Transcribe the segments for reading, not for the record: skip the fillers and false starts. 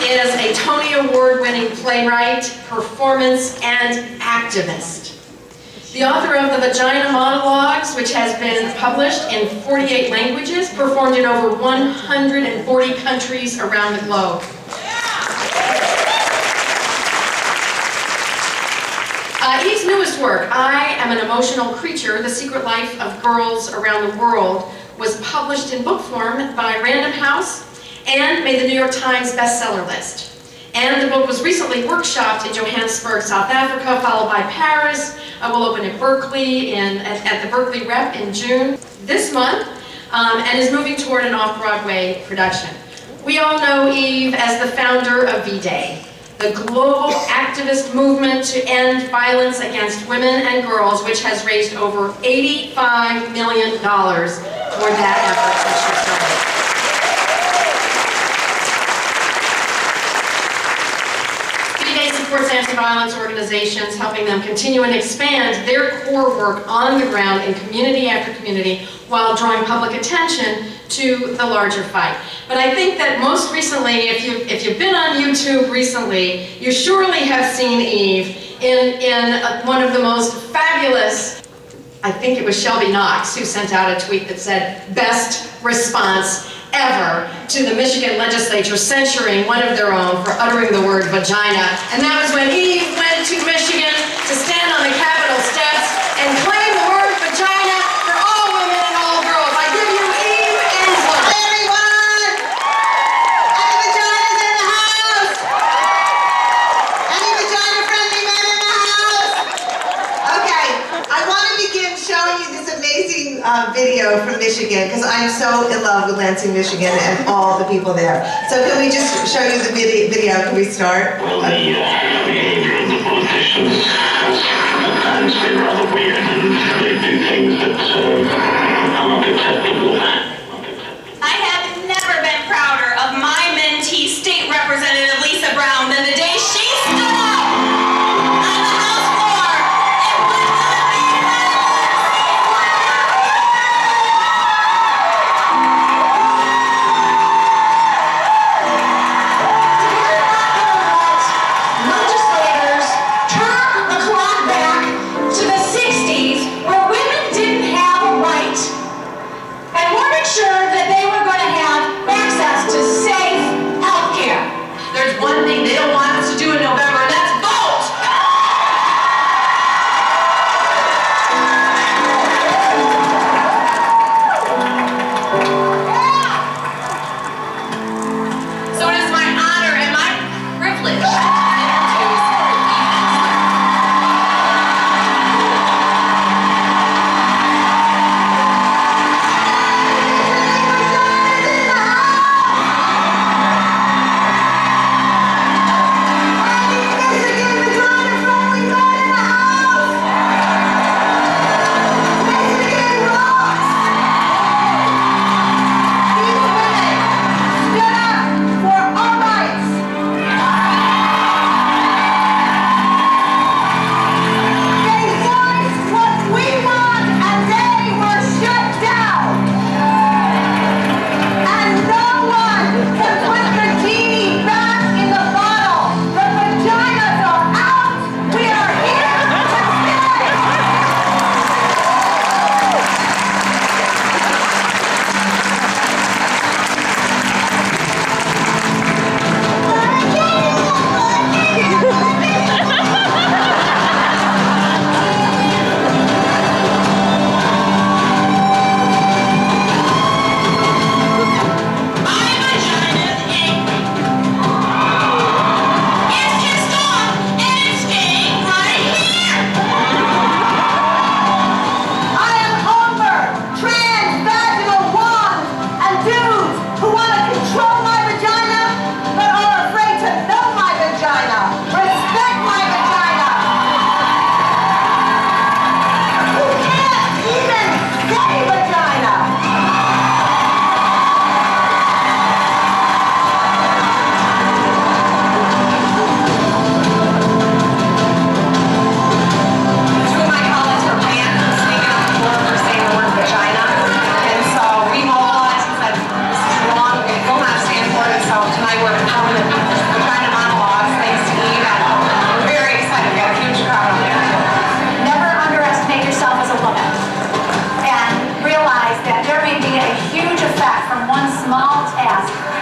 is a Tony Award-winning playwright, performance, and activist. The author of the Vagina Monologues, which has been published in 48 languages, performed in over 140 countries around the globe. Eve's newest work, I Am an Emotional Creature, The Secret Life of Girls Around the World, was published in book form by Random House and made the New York Times bestseller list. And the book was recently workshopped in Johannesburg, South Africa, followed by Paris. Will open at Berkeley at the Berkeley Rep in June this month, and is moving toward an off-Broadway production. We all know Eve as the founder of V-Day, the global activist movement to end violence against women and girls, which has raised over $85 million toward that effort since she started. V-Day supports anti-violence organizations, helping them continue and expand their core work on the ground in community after community, while drawing public attention to the larger fight. But I think that most recently, if you've been on YouTube recently, you surely have seen Eve in one of the most fabulous, I think it was Shelby Knox who sent out a tweet that said, "Best response ever," to the Michigan legislature censuring one of their own for uttering the word vagina. And that was when Eve went to Michigan to stand on the Capitol steps and claim the word vagina for all women and all girls. I give you Eve Ensler. Hi everyone! Any vaginas in the house? Any vagina-friendly men in the house? Okay, I want to begin showing you this amazing video from Michigan, because I'm so in love with Lansing, Michigan, and all the people there. So can we just show you the video? Can we start? Well, the behavior of the politicians has sometimes been rather weird, and they do things that aren't acceptable. I have never been prouder of my mentee, State Representative Lisa Brown, than the day she stood up on the House floor and would not be legislators turn the clock back to the 60s, where women didn't have a right and weren't sure that they were going to have access to safe health care. There's one thing they don't want us to do in November, and that's vote! So it is my honor and my privilege to introduce Eve Ensler.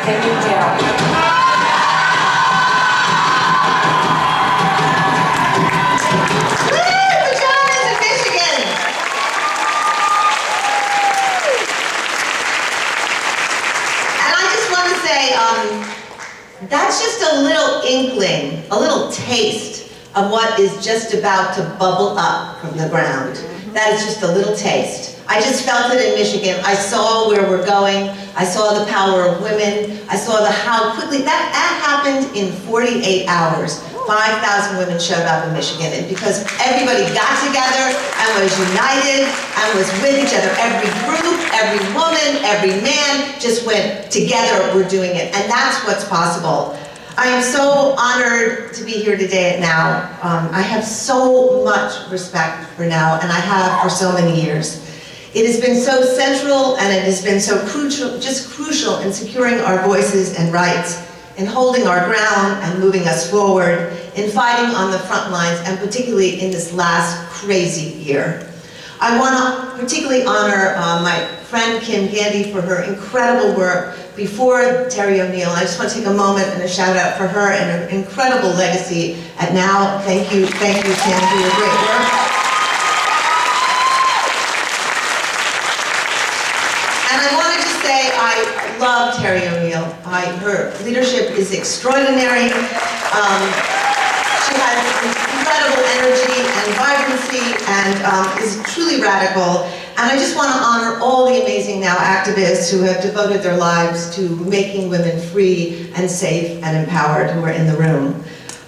Thank you, Dale. Vaginas in Michigan! And I just want to say, that's just a little inkling, a little taste of what is just about to bubble up from the ground. That is just a little taste. I just felt it in Michigan. I saw where we're going. I saw the power of women. I saw how quickly, that happened in 48 hours. 5,000 women showed up in Michigan, and because everybody got together and was united and was with each other, every group, every woman, every man just went together, we're doing it, and that's what's possible. I am so honored to be here today at Now. I have so much respect for Now, and I have for so many years. It has been so central, and it has been so crucial, just crucial in securing our voices and rights, in holding our ground and moving us forward, in fighting on the front lines, and particularly in this last crazy year. I want to particularly honor my friend Kim Gandy for her incredible work before Terry O'Neill. I just want to take a moment and a shout out for her and her incredible legacy at Now. Thank you, Kim, for your great work. And I want to just say I love Terry O'Neill. Her leadership is extraordinary. She has incredible energy and vibrancy and is truly radical. And I just want to honor all the amazing Now activists who have devoted their lives to making women free and safe and empowered who are in the room.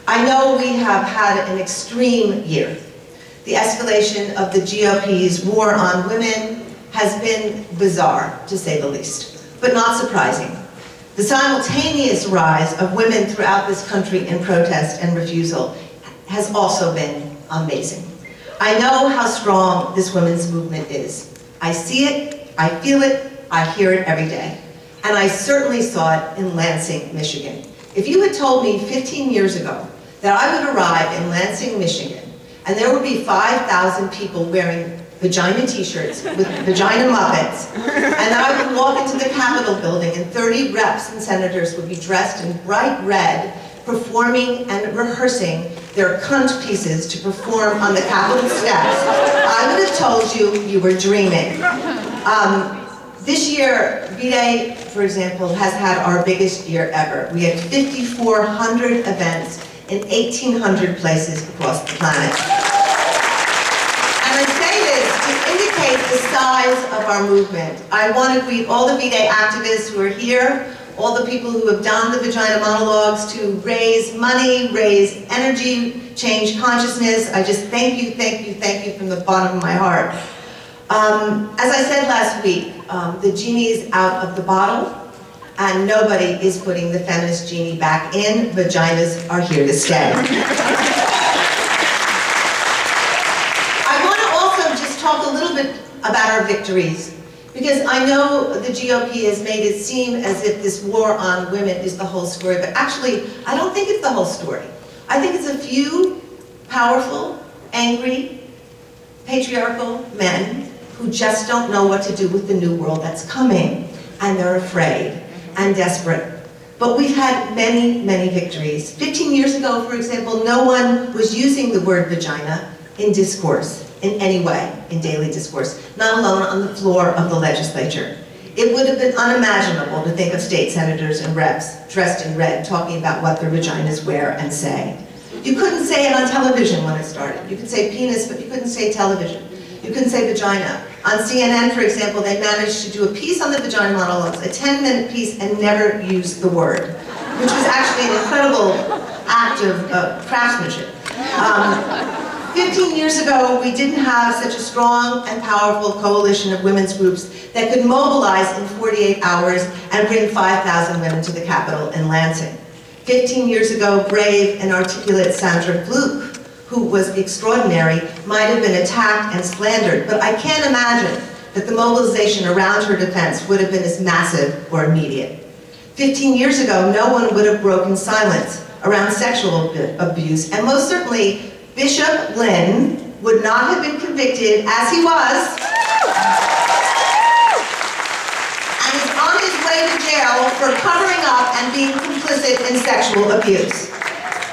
I know we have had an extreme year. The escalation of the GOP's war on women has been bizarre, to say the least, but not surprising. The simultaneous rise of women throughout this country in protest and refusal has also been amazing. I know how strong this women's movement is. I see it, I feel it, I hear it every day. And I certainly saw it in Lansing, Michigan. If you had told me 15 years ago that I would arrive in Lansing, Michigan, and there would be 5,000 people wearing vagina t-shirts with vagina muppets, and that I would walk into the Capitol building and 30 reps and senators would be dressed in bright red, performing and rehearsing their cunt pieces to perform on the Capitol steps, I would have told you you were dreaming. This year, V-Day, for example, has had our biggest year ever. We had 5,400 events in 1,800 places across the planet. And I say this to indicate the size of our movement. I want to greet all the V-Day activists who are here, all the people who have done the vagina monologues to raise money, raise energy, change consciousness. I just thank you from the bottom of my heart. As I said last week, the genie's out of the bottle, and nobody is putting the feminist genie back in. Vaginas are here to stay. I want to also just talk a little bit about our victories, because I know the GOP has made it seem as if this war on women is the whole story, but actually, I don't think it's the whole story. I think it's a few powerful, angry, patriarchal men who just don't know what to do with the new world that's coming, and they're afraid and desperate. But we've had many, many victories. 15 years ago, for example, no one was using the word vagina in discourse in any way, in daily discourse, not alone on the floor of the legislature. It would have been unimaginable to think of state senators and reps dressed in red talking about what their vaginas wear and say. You couldn't say it on television when it started. You could say penis, but you couldn't say television. You couldn't say vagina. On CNN, for example, they managed to do a piece on the vagina monologues, a 10-minute piece, and never use the word, which was actually an incredible act of craftsmanship. 15 years ago, we didn't have such a strong and powerful coalition of women's groups that could mobilize in 48 hours and bring 5,000 women to the Capitol in Lansing. 15 years ago, brave and articulate Sandra Gluck, who was extraordinary, might have been attacked and slandered, but I can't imagine that the mobilization around her defense would have been as massive or immediate. 15 years ago, no one would have broken silence around sexual abuse, and most certainly, Bishop Lynn would not have been convicted, as he was, and is on his way to jail for covering complicit in sexual abuse.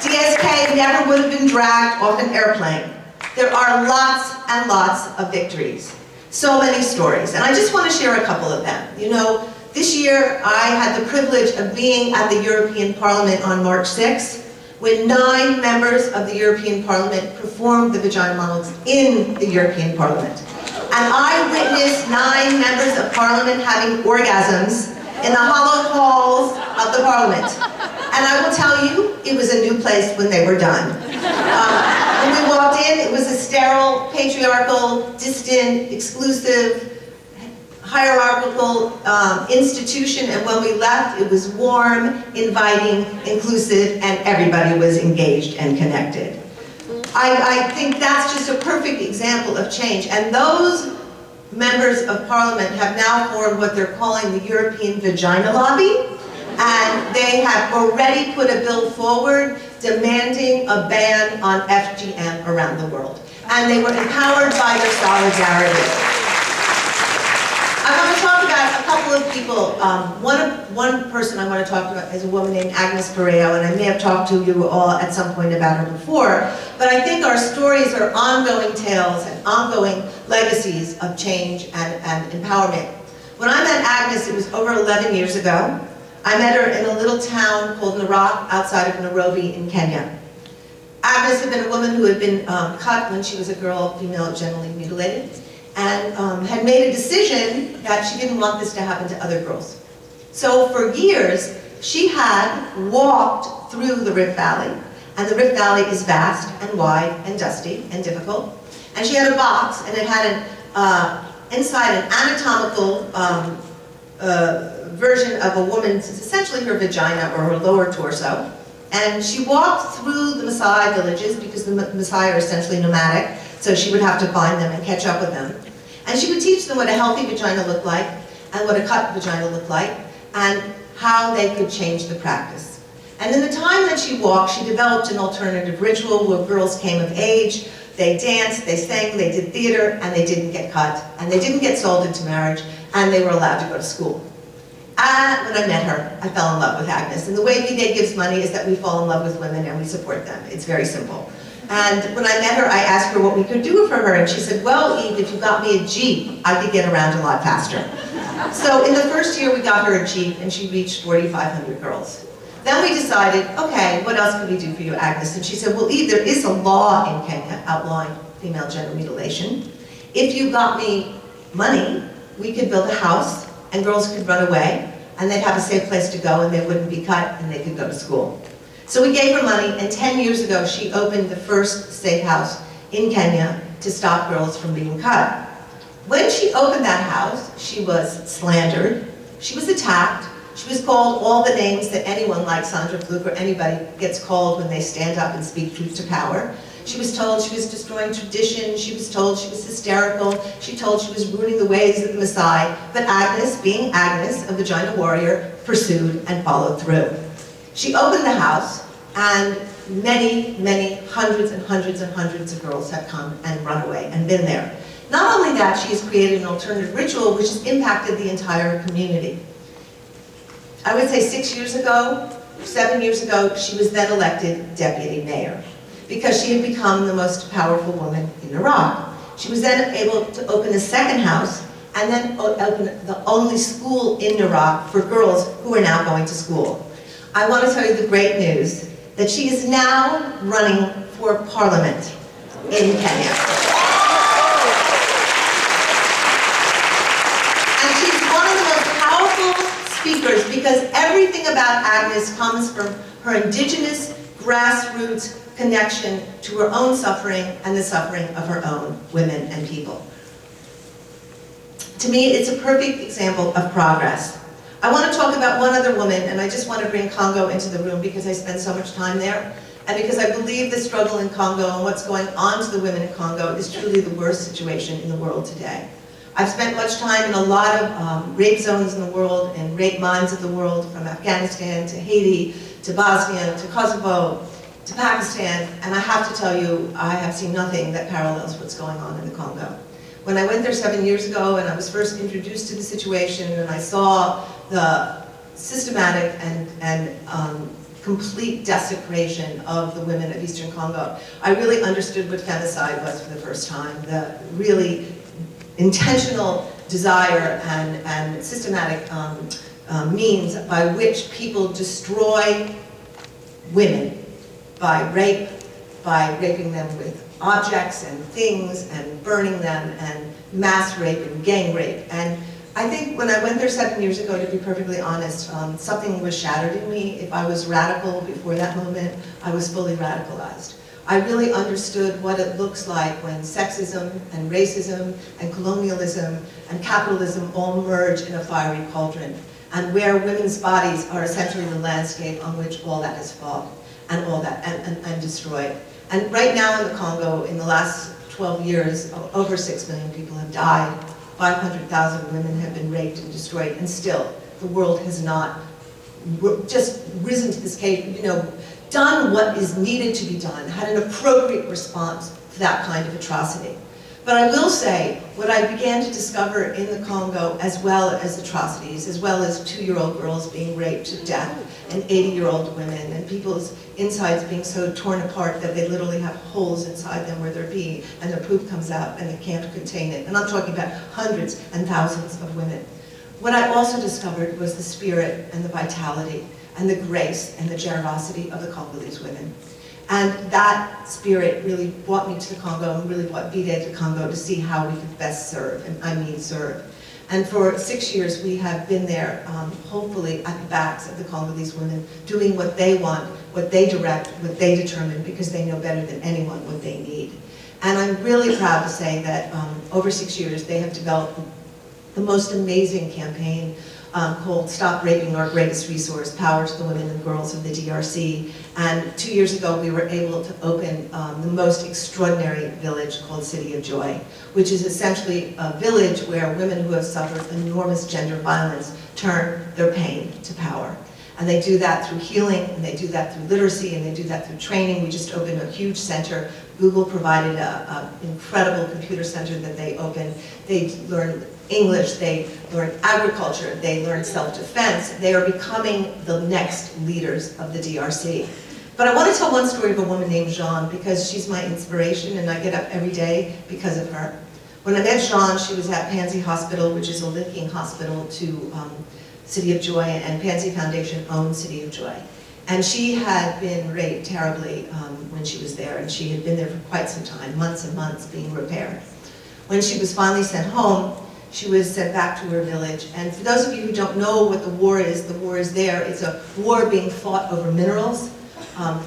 DSK never would have been dragged off an airplane. There are lots and lots of victories. So many stories, and I just want to share a couple of them. You know, this year I had the privilege of being at the European Parliament on March 6th, when 9 members of the European Parliament performed the vagina monologues in the European Parliament. And I witnessed 9 members of Parliament having orgasms in the hollow halls of the Parliament. And I will tell you, it was a new place when they were done. When we walked in, it was a sterile, patriarchal, distant, exclusive, hierarchical institution, and when we left, it was warm, inviting, inclusive, and everybody was engaged and connected. I think that's just a perfect example of change, and those members of Parliament have now formed what they're calling the European Vagina Lobby, and they have already put a bill forward demanding a ban on FGM around the world. And they were empowered by their solidarity. I want to talk about a couple of people. One person I want to talk about is a woman named Agnes Pareo, and I may have talked to you all at some point about her before, but I think our stories are ongoing tales and ongoing legacies of change and empowerment. When I met Agnes, it was over 11 years ago. I met her in a little town called Narok outside of Nairobi in Kenya. Agnes had been a woman who had been cut when she was a girl, female, genitally mutilated, and had made a decision that she didn't want this to happen to other girls. So for years, she had walked through the Rift Valley, and the Rift Valley is vast and wide and dusty and difficult, and she had a box, and it had inside an anatomical version of a woman's, essentially her vagina or her lower torso, and she walked through the Maasai villages because the Maasai are essentially nomadic, so she would have to find them and catch up with them. And she would teach them what a healthy vagina looked like, and what a cut vagina looked like, and how they could change the practice. And in the time that she walked, she developed an alternative ritual where girls came of age, they danced, they sang, they did theater, and they didn't get cut, and they didn't get sold into marriage, and they were allowed to go to school. And when I met her, I fell in love with Agnes. And the way V-Day gives money is that we fall in love with women and we support them. It's very simple. And when I met her, I asked her what we could do for her, and she said, well, Eve, if you got me a Jeep, I could get around a lot faster. So in the first year, we got her a Jeep, and she reached 4,500 girls. Then we decided, okay, what else can we do for you, Agnes? And she said, well, Eve, there is a law in Kenya outlawing female genital mutilation. If you got me money, we could build a house, and girls could run away, and they'd have a safe place to go, and they wouldn't be cut, and they could go to school. So we gave her money, and 10 years ago, she opened the first safe house in Kenya to stop girls from being cut. When she opened that house, she was slandered, she was attacked, she was called all the names that anyone like Sandra Fluke or anybody gets called when they stand up and speak truth to power. She was told she was destroying tradition, she was told she was hysterical, she told she was ruining the ways of the Maasai, but Agnes, being Agnes, a vagina warrior, pursued and followed through. She opened the house, and many, many, hundreds and hundreds and hundreds of girls have come and run away and been there. Not only that, she has created an alternative ritual which has impacted the entire community. I would say 6 years ago, 7 years ago, she was then elected deputy mayor because she had become the most powerful woman in Iraq. She was then able to open a second house and then open the only school in Iraq for girls who are now going to school. I want to tell you the great news that she is now running for parliament in Kenya. And she's one of the most powerful speakers because everything about Agnes comes from her indigenous grassroots connection to her own suffering and the suffering of her own women and people. To me, it's a perfect example of progress. I want to talk about one other woman, and I just want to bring Congo into the room because I spend so much time there, and because I believe the struggle in Congo and what's going on to the women in Congo is truly the worst situation in the world today. I've spent much time in a lot of rape zones in the world and rape mines of the world, from Afghanistan to Haiti to Bosnia to Kosovo to Pakistan, and I have to tell you, I have seen nothing that parallels what's going on in the Congo. When I went there 7 years ago and I was first introduced to the situation and I saw the systematic and complete desecration of the women of Eastern Congo. I really understood what femicide was for the first time, the really intentional desire and systematic means by which people destroy women by rape, by raping them with objects and things and burning them, and mass rape and gang rape. And I think when I went there 7 years ago, to be perfectly honest, something was shattered in me. If I was radical before that moment, I was fully radicalized. I really understood what it looks like when sexism and racism and colonialism and capitalism all merge in a fiery cauldron, and where women's bodies are essentially the landscape on which all that is fought and all that and destroyed. And right now in the Congo, in the last 12 years, over 6 million people have died. 500,000 women have been raped and destroyed, and still the world has not just risen to this occasion, done what is needed to be done, had an appropriate response to that kind of atrocity. But I will say, what I began to discover in the Congo, as well as atrocities, as well as 2-year-old girls being raped to death, and 80-year-old women, and people's insides being so torn apart that they literally have holes inside them where they're peeing, and their poop comes out and they can't contain it. And I'm talking about hundreds and thousands of women. What I also discovered was the spirit and the vitality and the grace and the generosity of the Congolese women. And that spirit really brought me to the Congo, and really brought BDA to Congo to see how we could best serve, and I mean serve. And for 6 years we have been there, hopefully at the backs of the Congolese women, doing what they want, what they direct, what they determine, because they know better than anyone what they need. And I'm really proud to say that over 6 years they have developed the most amazing campaign called Stop Raping Our Greatest Resource, Power to the Women and Girls of the DRC. And 2 years ago we were able to open the most extraordinary village called City of Joy, which is essentially a village where women who have suffered enormous gender violence turn their pain to power. And they do that through healing, and they do that through literacy, and they do that through training. We just opened a huge center. Google provided an incredible computer center that they opened. They learn English, they learn agriculture, they learn self-defense. They are becoming the next leaders of the DRC. But I want to tell one story of a woman named Jeanne, because she's my inspiration, and I get up every day because of her. When I met Jeanne, she was at Pansy Hospital, which is a linking hospital to City of Joy, and Pansy Foundation owns City of Joy. And she had been raped terribly when she was there, and she had been there for quite some time, months and months, being repaired. When she was finally sent home, she was sent back to her village. And for those of you who don't know what the war is there. It's a war being fought over minerals.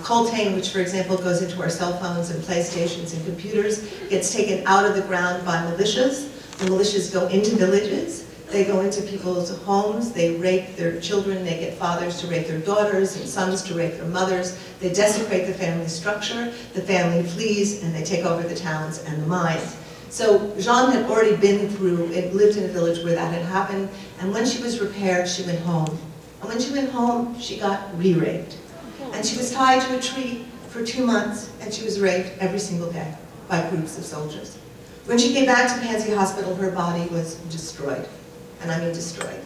Coltan, which for example goes into our cell phones and PlayStations and computers, gets taken out of the ground by militias. The militias go into villages. They go into people's homes, they rape their children, they get fathers to rape their daughters and sons to rape their mothers. They desecrate the family structure, the family flees, and they take over the towns and the mines. So Jeanne had already been through, lived in a village where that had happened, and when she was repaired, she went home. And when she went home, she got re-raped. And she was tied to a tree for 2 months, and she was raped every single day by groups of soldiers. When she came back to Pansy Hospital, her body was destroyed. And I mean destroyed.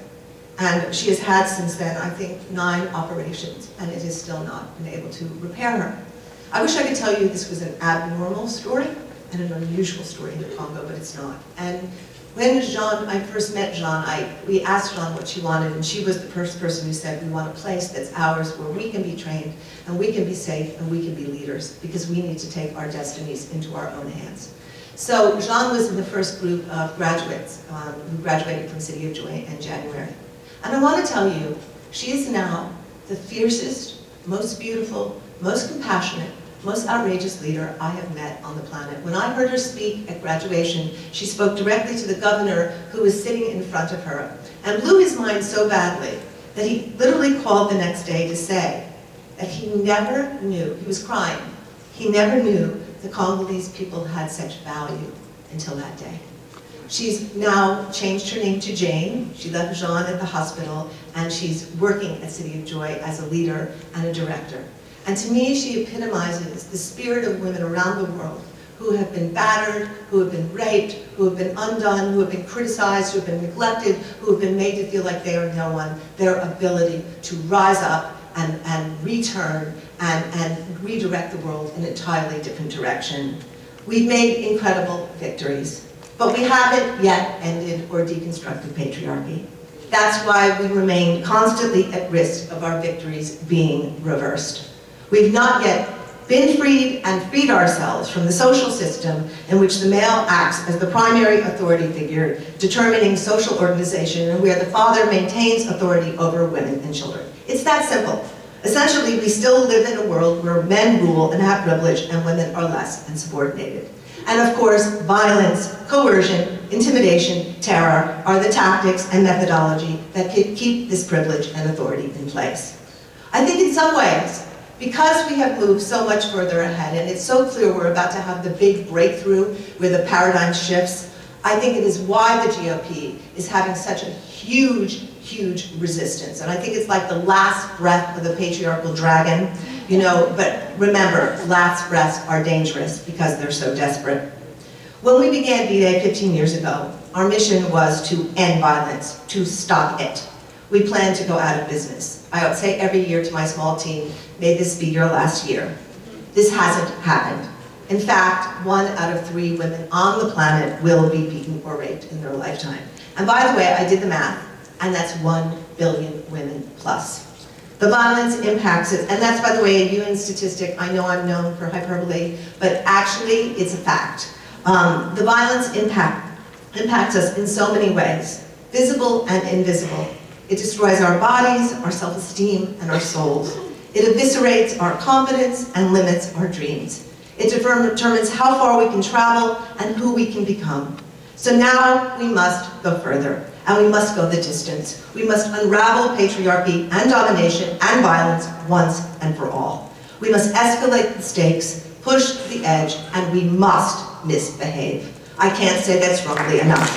And she has had since then, I think, 9 operations, and it has still not been able to repair her. I wish I could tell you this was an abnormal story and an unusual story in the Congo, but it's not. And when I first met Jeanne, we asked Jeanne what she wanted, and she was the first person who said, we want a place that's ours where we can be trained, and we can be safe, and we can be leaders, because we need to take our destinies into our own hands. So Jeanne was in the first group of graduates who graduated from City of Joy in January. And I want to tell you, she is now the fiercest, most beautiful, most compassionate, most outrageous leader I have met on the planet. When I heard her speak at graduation, she spoke directly to the governor who was sitting in front of her, and blew his mind so badly that he literally called the next day to say that he never knew, he was crying, he never knew the Congolese people had such value until that day. She's now changed her name to Jane. She left Jeanne at the hospital, and she's working at City of Joy as a leader and a director. And to me, she epitomizes the spirit of women around the world who have been battered, who have been raped, who have been undone, who have been criticized, who have been neglected, who have been made to feel like they are no one, their ability to rise up and return and redirect the world in an entirely different direction. We've made incredible victories, but we haven't yet ended or deconstructed patriarchy. That's why we remain constantly at risk of our victories being reversed. We've not yet been freed and freed ourselves from the social system in which the male acts as the primary authority figure, determining social organization, and where the father maintains authority over women and children. It's that simple. Essentially, we still live in a world where men rule and have privilege and women are less and subordinated. And of course, violence, coercion, intimidation, terror are the tactics and methodology that can keep this privilege and authority in place. I think in some ways, because we have moved so much further ahead, and it's so clear we're about to have the big breakthrough where the paradigm shifts, I think it is why the GOP is having such a huge resistance. And I think it's like the last breath of the patriarchal dragon, you know, but remember, last breaths are dangerous because they're so desperate. When we began B-Day 15 years ago, our mission was to end violence, to stop it. We planned to go out of business. I would say every year to my small team, may this be your last year. This hasn't happened. In fact, 1 out of 3 women on the planet will be beaten or raped in their lifetime. And by the way, I did the math, and that's 1 billion women plus. The violence impacts it, and that's, by the way, a UN statistic. I know I'm known for hyperbole, but actually it's a fact. The violence impacts us in so many ways, visible and invisible. It destroys our bodies, our self-esteem, and our souls. It eviscerates our confidence and limits our dreams. It determines how far we can travel and who we can become. So now we must go further, and we must go the distance. We must unravel patriarchy and domination and violence once and for all. We must escalate the stakes, push the edge, and we must misbehave. I can't say that strongly enough.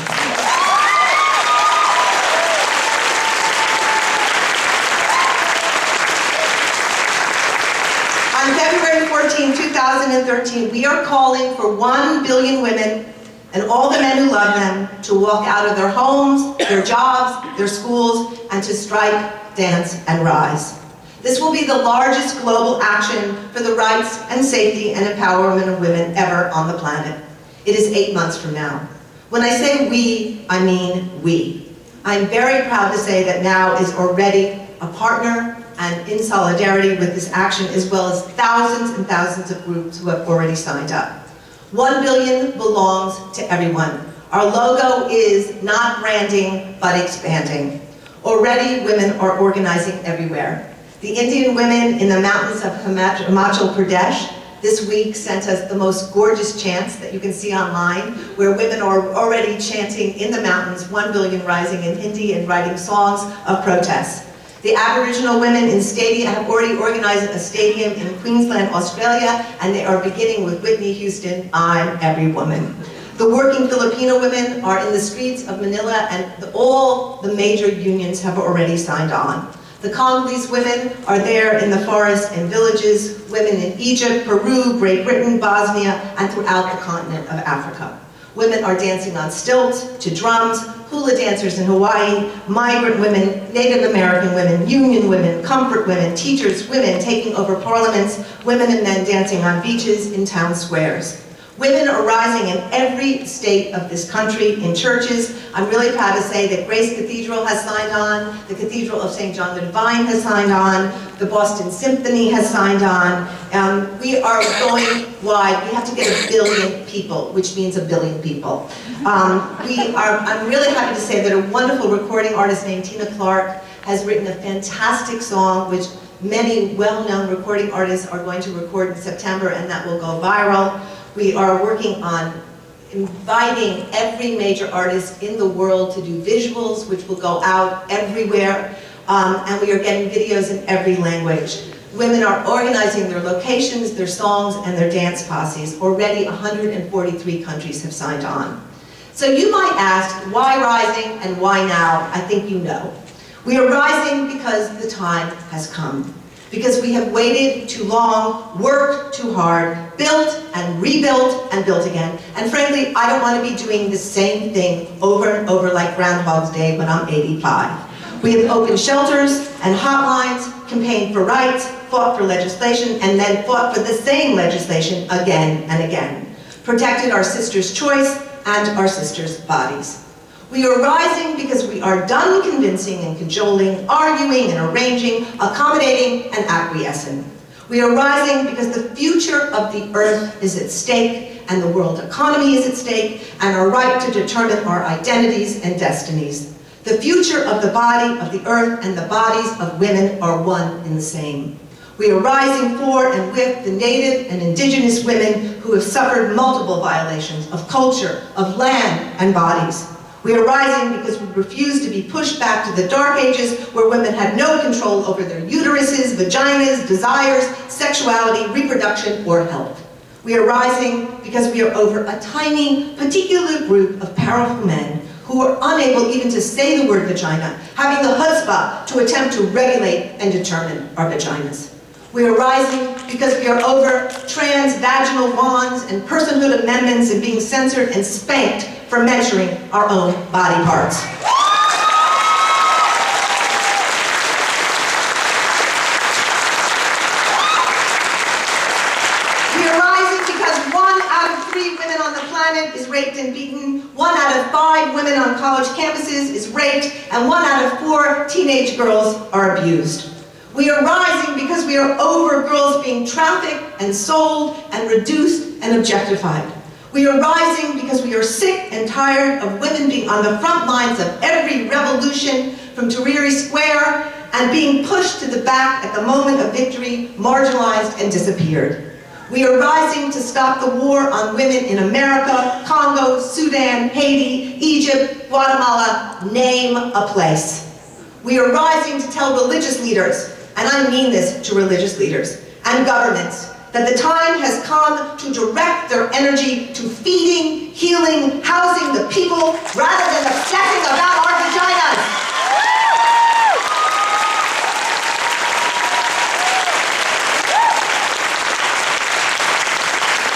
On February 14, 2013, we are calling for 1 billion women and all the men who love them to walk out of their homes, their jobs, their schools, and to strike, dance, and rise. This will be the largest global action for the rights and safety and empowerment of women ever on the planet. It is 8 months from now. When I say we, I mean we. I'm very proud to say that NOW is already a partner and in solidarity with this action, as well as thousands and thousands of groups who have already signed up. 1 billion belongs to everyone. Our logo is not branding, but expanding. Already, women are organizing everywhere. The Indian women in the mountains of Himachal Pradesh this week sent us the most gorgeous chants that you can see online, where women are already chanting in the mountains, 1 billion rising in Hindi and writing songs of protest. The Aboriginal women in Stadia have already organized a stadium in Queensland, Australia, and they are beginning with Whitney Houston, I'm Every Woman. The working Filipino women are in the streets of Manila, and all the major unions have already signed on. The Congolese women are there in the forest and villages, women in Egypt, Peru, Great Britain, Bosnia, and throughout the continent of Africa. Women are dancing on stilts, to drums, hula dancers in Hawaii, migrant women, Native American women, union women, comfort women, teachers, women taking over parliaments, women and men dancing on beaches, in town squares. Women are rising in every state of this country, in churches. I'm really proud to say that Grace Cathedral has signed on, the Cathedral of St. John the Divine has signed on, the Boston Symphony has signed on. We are going wide. We have to get 1 billion people, which means 1 billion people. I'm really happy to say that a wonderful recording artist named Tina Clark has written a fantastic song, which many well-known recording artists are going to record in September, and that will go viral. We are working on inviting every major artist in the world to do visuals, which will go out everywhere, and we are getting videos in every language. Women are organizing their locations, their songs, and their dance posses. Already 143 countries have signed on. So you might ask, why rising and why now? I think you know. We are rising because the time has come. Because we have waited too long, worked too hard, built and rebuilt and built again. And frankly, I don't want to be doing the same thing over and over like Groundhog's Day when I'm 85. We have opened shelters and hotlines, campaigned for rights, fought for legislation, and then fought for the same legislation again and again. Protected our sisters' choice and our sisters' bodies. We are rising because we are done convincing and cajoling, arguing and arranging, accommodating and acquiescing. We are rising because the future of the earth is at stake, and the world economy is at stake, and our right to determine our identities and destinies. The future of the body of the earth and the bodies of women are one and the same. We are rising for and with the Native and Indigenous women who have suffered multiple violations of culture, of land, and bodies. We are rising because we refuse to be pushed back to the dark ages where women had no control over their uteruses, vaginas, desires, sexuality, reproduction, or health. We are rising because we are over a tiny, particular group of powerful men who are unable even to say the word vagina, having the chutzpah to attempt to regulate and determine our vaginas. We are rising because we are over trans-vaginal wands and personhood amendments and being censored and spanked for mentioning our own body parts. We are rising because 1 out of 3 women on the planet is raped and beaten, 1 out of 5 women on college campuses is raped, and 1 out of 4 teenage girls are abused. We are rising because we are over girls being trafficked and sold and reduced and objectified. We are rising because we are sick and tired of women being on the front lines of every revolution from Tahrir Square and being pushed to the back at the moment of victory, marginalized and disappeared. We are rising to stop the war on women in America, Congo, Sudan, Haiti, Egypt, Guatemala, name a place. We are rising to tell religious leaders, and I mean this to religious leaders, and governments, that the time has come to direct their energy to feeding, healing, housing the people, rather than obsessing about our vaginas.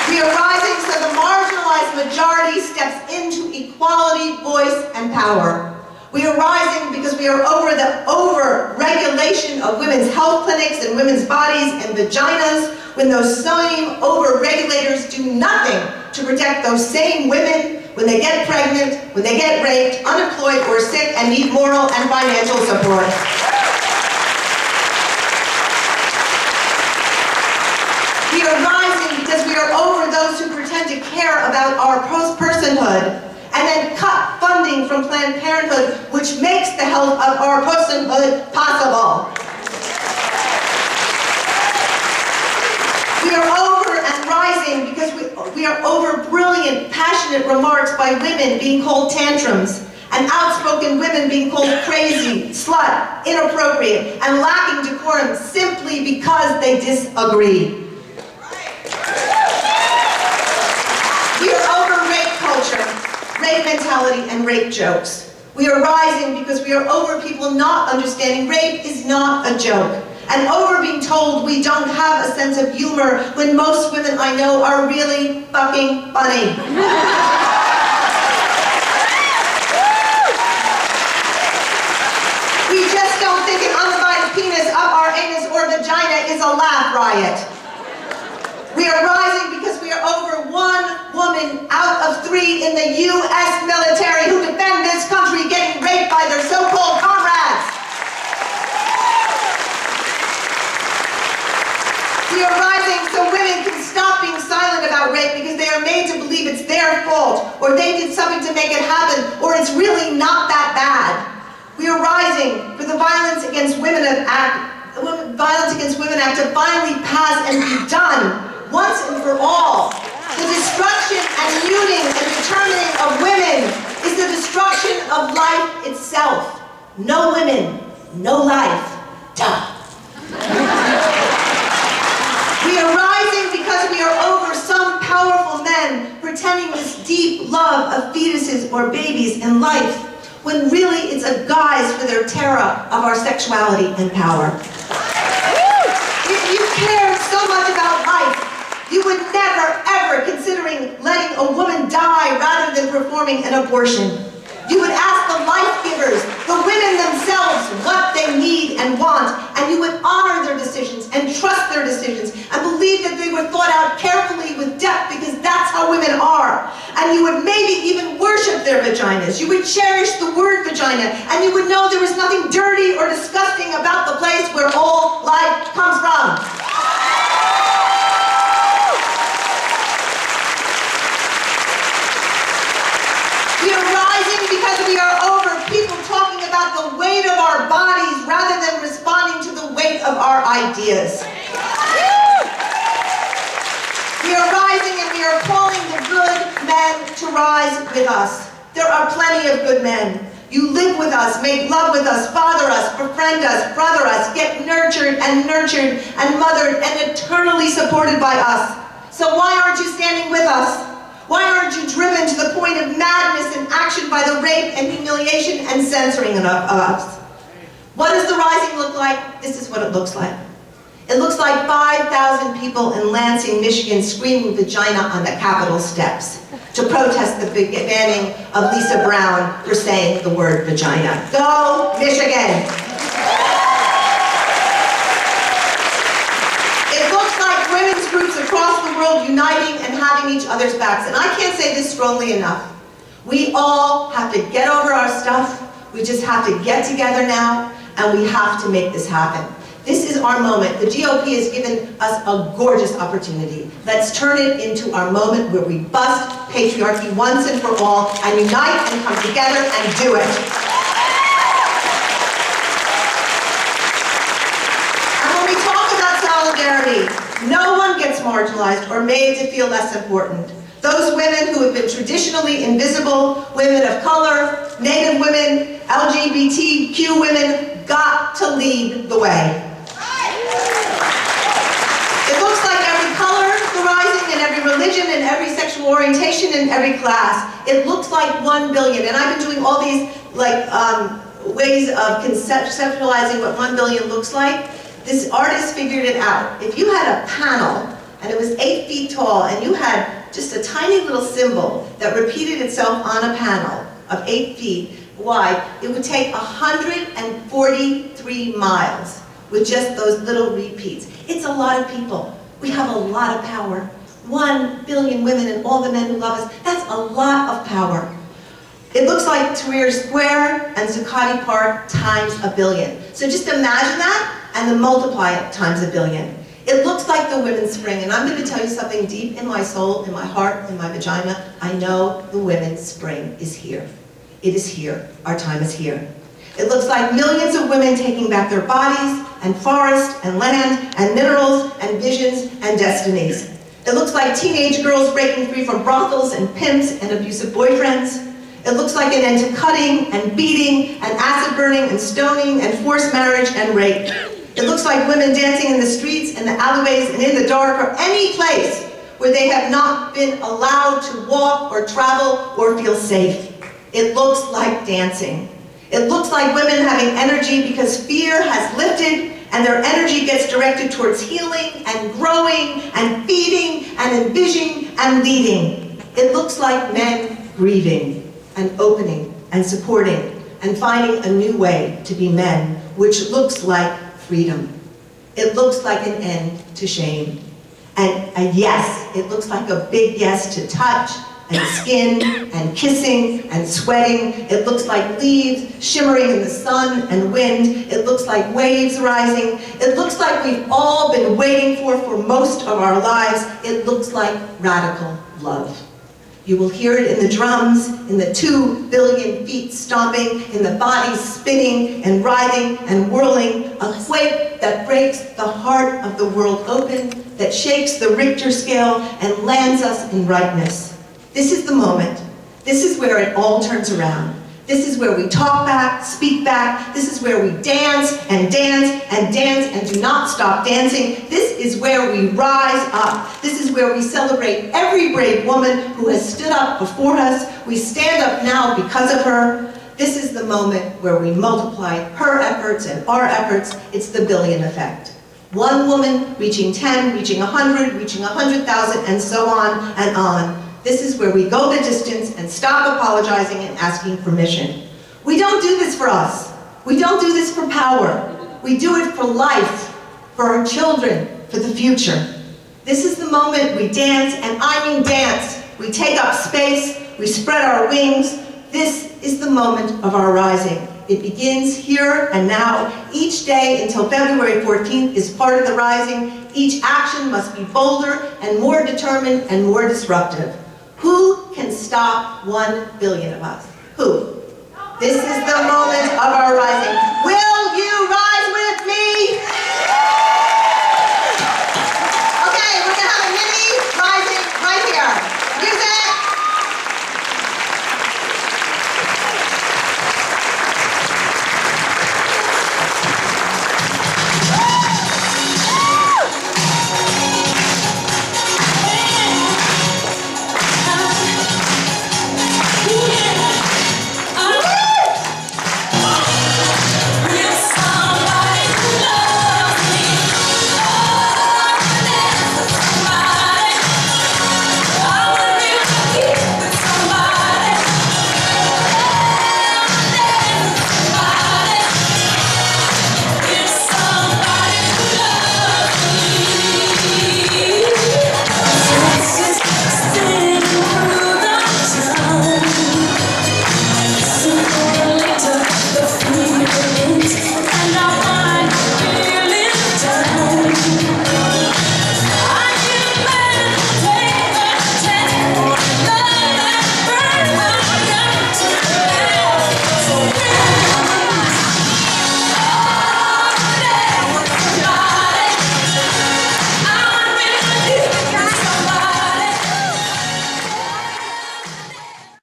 We are rising so the marginalized majority steps into equality, voice, and power. We are rising because we are over the over-regulation of women's health clinics and women's bodies and vaginas, when those same over-regulators do nothing to protect those same women when they get pregnant, when they get raped, unemployed, or sick, and need moral and financial support. We are rising because we are over those who pretend to care about our personhood and then cut funding from Planned Parenthood, which makes the health of our personhood possible. We are over and rising because we are over brilliant, passionate remarks by women being called tantrums, and outspoken women being called crazy, slut, inappropriate, and lacking decorum simply because they disagree. We are over rape culture, rape mentality, and rape jokes. We are rising because we are over people not understanding rape is not a joke, and over being told we don't have a sense of humor when most women I know are really fucking funny. We just don't think an undivided penis up our anus or vagina is a laugh riot. We are rising because we are over 1 woman out of 3 in the U.S. military who defend this country getting raped by their so-called comrades. We are rising so women can stop being silent about rape because they are made to believe it's their fault, or they did something to make it happen, or it's really not that bad. We are rising for the Violence Against Women Act to finally pass and be done once and for all. The destruction and muting and determining of women is the destruction of life itself. No women, no life. Duh. We are rising because we are over some powerful men pretending this deep love of fetuses or babies and life, when really it's a guise for their terror of our sexuality and power. If you cared so much about life, you would never, ever considering letting a woman die rather than performing an abortion. You would ask the life givers, the women themselves, out carefully with depth because that's how women are. And you would maybe even worship their vaginas. You would cherish the word vagina, and you would know there was nothing dirty or disgusting about the place where all life comes from. We are rising because we are over people talking about the weight of our bodies rather than responding to the weight of our ideas. We are rising and we are calling the good men to rise with us. There are plenty of good men. You live with us, make love with us, father us, befriend us, brother us, get nurtured and mothered and eternally supported by us. So why aren't you standing with us? Why aren't you driven to the point of madness and action by the rape and humiliation and censoring of us? What does the rising look like? This is what it looks like. It looks like 5,000 people in Lansing, Michigan screaming vagina on the Capitol steps to protest the banning of Lisa Brown for saying the word vagina. Go, Michigan! It looks like women's groups across the world uniting and having each other's backs. And I can't say this strongly enough. We all have to get over our stuff. We just have to get together now, and we have to make this happen. This is our moment. The GOP has given us a gorgeous opportunity. Let's turn it into our moment where we bust patriarchy once and for all and unite and come together and do it. And when we talk about solidarity, no one gets marginalized or made to feel less important. Those women who have been traditionally invisible, women of color, Native women, LGBTQ women, got to lead the way. It looks like every color, the rising, and every religion, and every sexual orientation, and every class. It looks like 1 billion, and I've been doing all these ways of conceptualizing what 1 billion looks like. This artist figured it out. If you had a panel, and it was 8 feet tall, and you had just a tiny little symbol that repeated itself on a panel of 8 feet wide, it would take 143 miles with just those little repeats. It's a lot of people. We have a lot of power. 1 billion women and all the men who love us, that's a lot of power. It looks like Tahrir Square and Zuccotti Park times 1 billion. So just imagine that and then multiply it times 1 billion. It looks like the women's spring, and I'm going to tell you something deep in my soul, in my heart, in my vagina. I know the women's spring is here. It is here. Our time is here. It looks like millions of women taking back their bodies, and forest, and land, and minerals, and visions, and destinies. It looks like teenage girls breaking free from brothels, and pimps, and abusive boyfriends. It looks like an end to cutting, and beating, and acid burning, and stoning, and forced marriage, and rape. It looks like women dancing in the streets, and the alleyways, and in the dark, or any place where they have not been allowed to walk, or travel, or feel safe. It looks like dancing. It looks like women having energy because fear has lifted and their energy gets directed towards healing and growing and feeding and envisioning and leading. It looks like men grieving and opening and supporting and finding a new way to be men, which looks like freedom. It looks like an end to shame. And a yes, it looks like a big yes to touch and skin, and kissing, and sweating. It looks like leaves shimmering in the sun and wind. It looks like waves rising. It looks like we've all been waiting for most of our lives. It looks like radical love. You will hear it in the drums, in the 2 billion feet stomping, in the bodies spinning and writhing and whirling, a quake that breaks the heart of the world open, that shakes the Richter scale and lands us in rightness. This is the moment. This is where it all turns around. This is where we talk back, speak back. This is where we dance and dance and dance and do not stop dancing. This is where we rise up. This is where we celebrate every brave woman who has stood up before us. We stand up now because of her. This is the moment where we multiply her efforts and our efforts. It's the billion effect. 1 woman reaching 10, reaching 100, reaching 100,000, and so on and on. This is where we go the distance and stop apologizing and asking permission. We don't do this for us. We don't do this for power. We do it for life, for our children, for the future. This is the moment we dance, and I mean dance. We take up space, we spread our wings. This is the moment of our rising. It begins here and now. Each day until February 14th is part of the rising. Each action must be bolder and more determined and more disruptive. Who can stop 1 billion of us? Who? This is the moment of our rising.